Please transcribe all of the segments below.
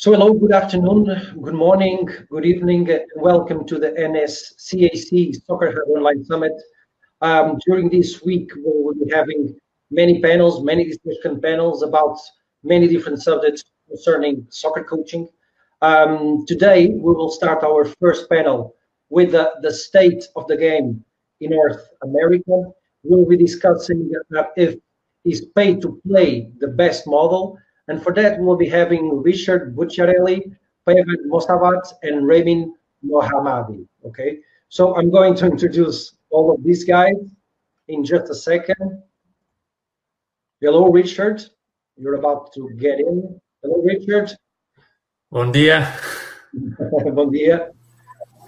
So hello, good afternoon, good morning, good evening, and welcome to the NSCAC Soccer Hub Online Summit. During this week, we will be having many panels, many discussion panels about many different subjects concerning soccer coaching. Today, we will start our first panel with the state of the game in North America. We'll be discussing if is pay to play the best model. And for that, we'll be having Richard Bucciarelli, Peyvand Mossavat, and Ramin Mohammadi. Okay, so I'm going to introduce all of these guys in just a second. Hello, Richard. You're about to get in. Hello, Richard. Bon dia. Bon dia.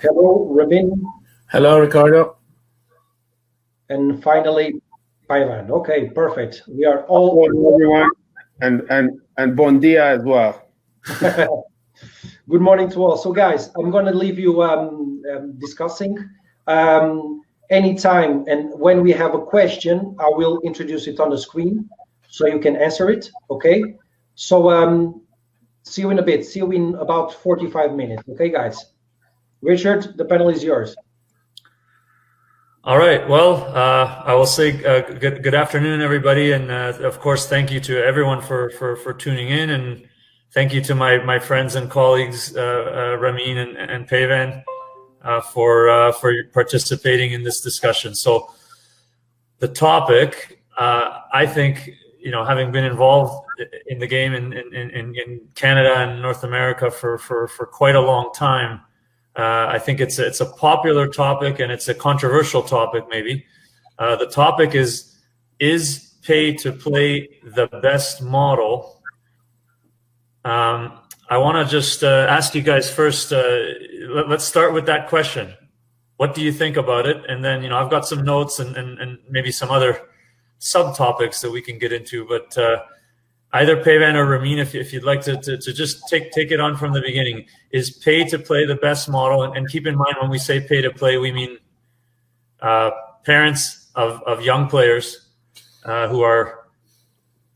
Hello, Ramin. Hello, Ricardo. And finally, Peyvand. Okay, perfect. We are all. Hello, everyone. And bon dia as well. Good morning to all. So guys, I'm going to leave you discussing anytime, and when we have a question, I will introduce it on the screen so you can answer it. Okay, so see you in a bit. See you in about 45 minutes. Okay, guys. Richard, the panel is yours. All right. Well, I will say good afternoon, everybody, and of course, thank you to everyone for tuning in, and thank you to my friends and colleagues, Ramin and Peyvand, for participating in this discussion. So, the topic, I think, having been involved in the game in Canada and North America for quite a long time. I think it's a popular topic, and it's a controversial topic, maybe. The topic is pay to play the best model? I want to just ask you guys first, let's start with that question. What do you think about it? And then, I've got some notes and maybe some other subtopics that we can get into, but either Peyvand or Ramin, if you'd like to just take it on from the beginning. Is pay to play the best model? And keep in mind, when we say pay to play, we mean parents of young players who are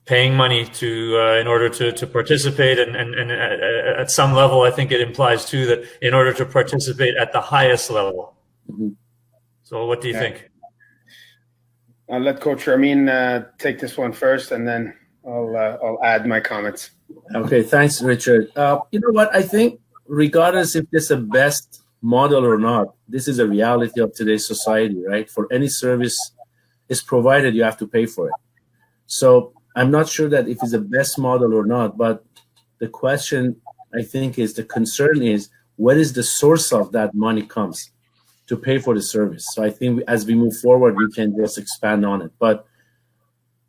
paying money in order to participate. And at some level, I think it implies too that in order to participate at the highest level. Mm-hmm. So what do you think? I'll let Coach Ramin take this one first, and then I'll add my comments. Okay, thanks, Richard. You know what? I think regardless if this is the best model or not, this is a reality of today's society, right? For any service is provided, you have to pay for it. So I'm not sure that if it's the best model or not, but the question, I think, is the concern is what is the source of that money comes to pay for the service. So I think as we move forward, we can just expand on it. But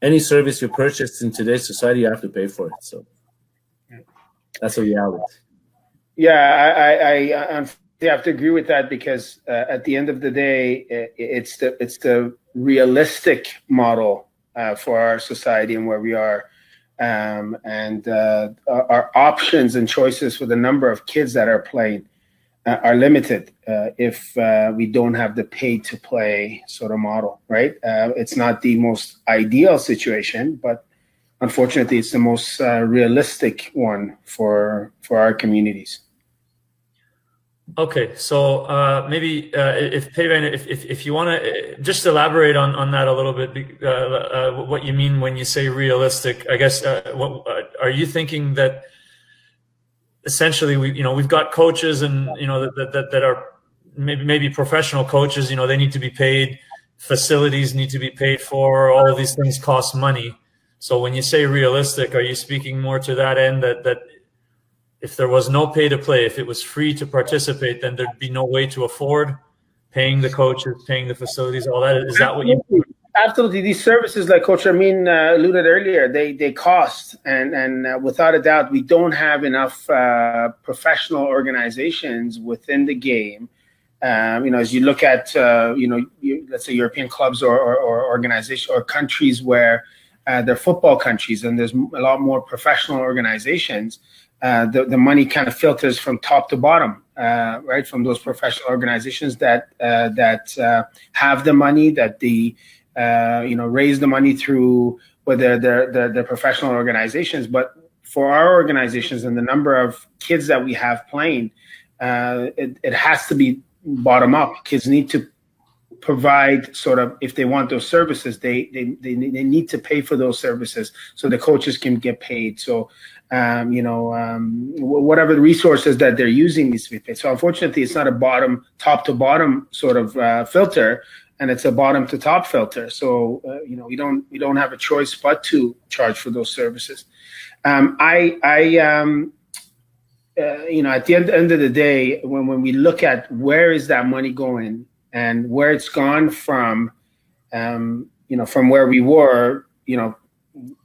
any service you purchase in today's society, you have to pay for it. So that's a reality. Yeah, I have to agree with that, because at the end of the day, it's the realistic model for our society and where we are, and our options and choices for the number of kids that are playing are limited if we don't have the pay to play sort of model, right? It's not the most ideal situation, but unfortunately, it's the most realistic one for our communities. Okay, so maybe if Peyvand, if you want to just elaborate on that a little bit, what you mean when you say realistic. I guess what are you thinking that? Essentially, we've got coaches, and that are maybe professional coaches. They need to be paid. Facilities need to be paid for. All of these things cost money. So when you say realistic, are you speaking more to that end that if there was no pay to play, if it was free to participate, then there'd be no way to afford paying the coaches, paying the facilities, all that? Is that what you mean? Absolutely. These services, like Coach Ramin alluded earlier, they cost, and without a doubt, we don't have enough professional organizations within the game. As you look at let's say European clubs or organizations or countries where they're football countries, and there's a lot more professional organizations. The money kind of filters from top to bottom, right? From those professional organizations that have the money, that raise the money through whether they're professional organizations. But for our organizations and the number of kids that we have playing, it has to be bottom up. Kids need to provide sort of, if they want those services, they need to pay for those services so the coaches can get paid. So, whatever the resources that they're using needs to be paid. So unfortunately, it's not a top to bottom sort of filter, and it's a bottom to top filter. So, we don't have a choice but to charge for those services. At the end of the day, when we look at where is that money going and where it's gone from, from where we were,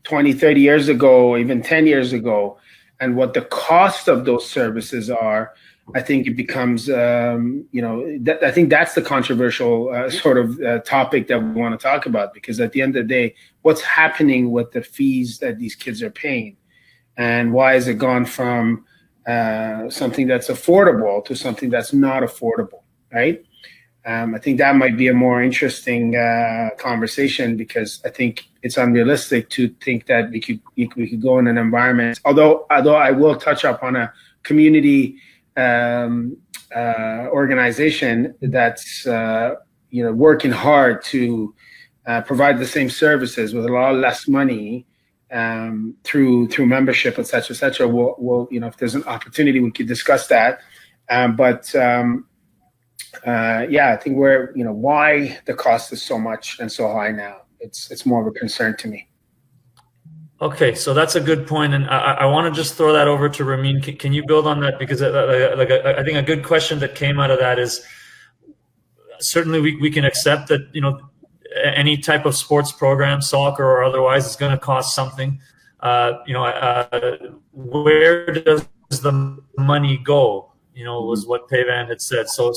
20, 30 years ago, even 10 years ago, and what the cost of those services are, I think it becomes, I think that's the controversial sort of topic that we want to talk about, because at the end of the day, what's happening with the fees that these kids are paying, and why has it gone from something that's affordable to something that's not affordable, right? I think that might be a more interesting conversation, because I think it's unrealistic to think that we could go in an environment. Although I will touch up on a community organization that's working hard to provide the same services with a lot less money through membership, et cetera. We'll if there's an opportunity, we could discuss that. I think why the cost is so much and so high now. It's more of a concern to me. Okay, so that's a good point, and I want to just throw that over to Ramin. Can you build on that? Because I think a good question that came out of that is, certainly we can accept that any type of sports program, soccer or otherwise, is going to cost something. Where does the money go? Was what Peyvand had said. So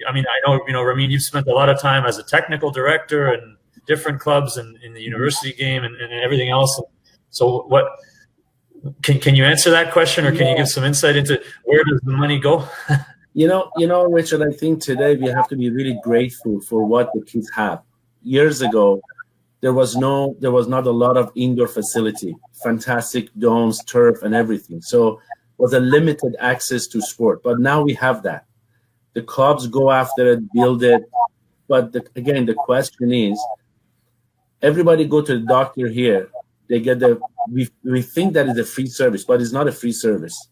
I mean, I know, Ramin, you've spent a lot of time as a technical director and different clubs and in the university game and everything else. So what can you answer that question, or can you give some insight into where does the money go? Richard, I think today we have to be really grateful for what the kids have. Years ago, there was not a lot of indoor facility, fantastic domes, turf, and everything. So was a limited access to sport, but now we have that. The clubs go after it, build it. But again, the question is, everybody go to the doctor here. They get we think that is a free service, but it's not a free service.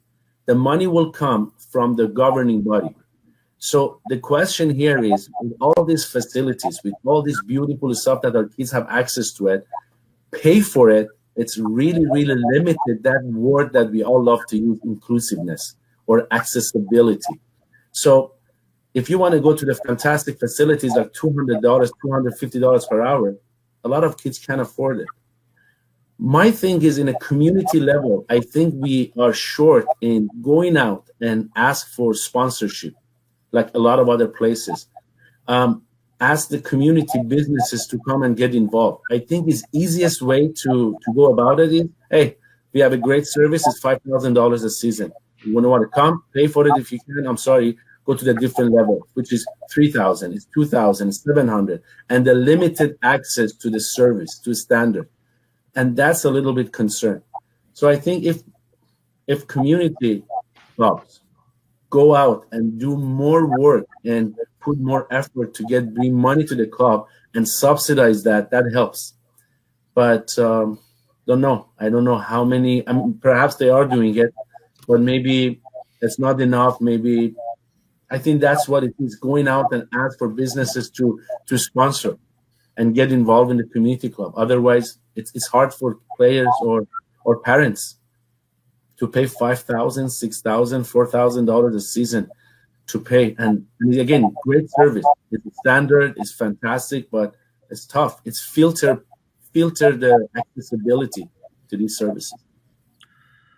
The money will come from the governing body. So the question here is, with all these facilities, with all this beautiful stuff that our kids have access to it, pay for it. It's really, really limited, that word that we all love to use, inclusiveness or accessibility. So if you want to go to the fantastic facilities like $200, $250 per hour, a lot of kids can't afford it. My thing is, in a community level, I think we are short in going out and ask for sponsorship, like a lot of other places. Ask the community businesses to come and get involved. I think the easiest way to go about it is, hey, we have a great service. It's $5,000 a season. You want to come, pay for it if you can. I'm sorry, go to the different level, which is $3,000, it's $2,000, it's $700, and the limited access to the service, to standard. And that's a little bit concerned. So I think if community clubs go out and do more work and put more effort to bring money to the club and subsidize that helps. But don't know. I don't know how many. I mean, perhaps they are doing it, but maybe it's not enough. Maybe I think that's what it is: going out and ask for businesses to sponsor and get involved in the community club. Otherwise, it's hard for players or parents to pay $5,000, $6,000, $4,000 a season to pay. And again, great service. It's standard, it's fantastic, but it's tough. It's filter the accessibility to these services.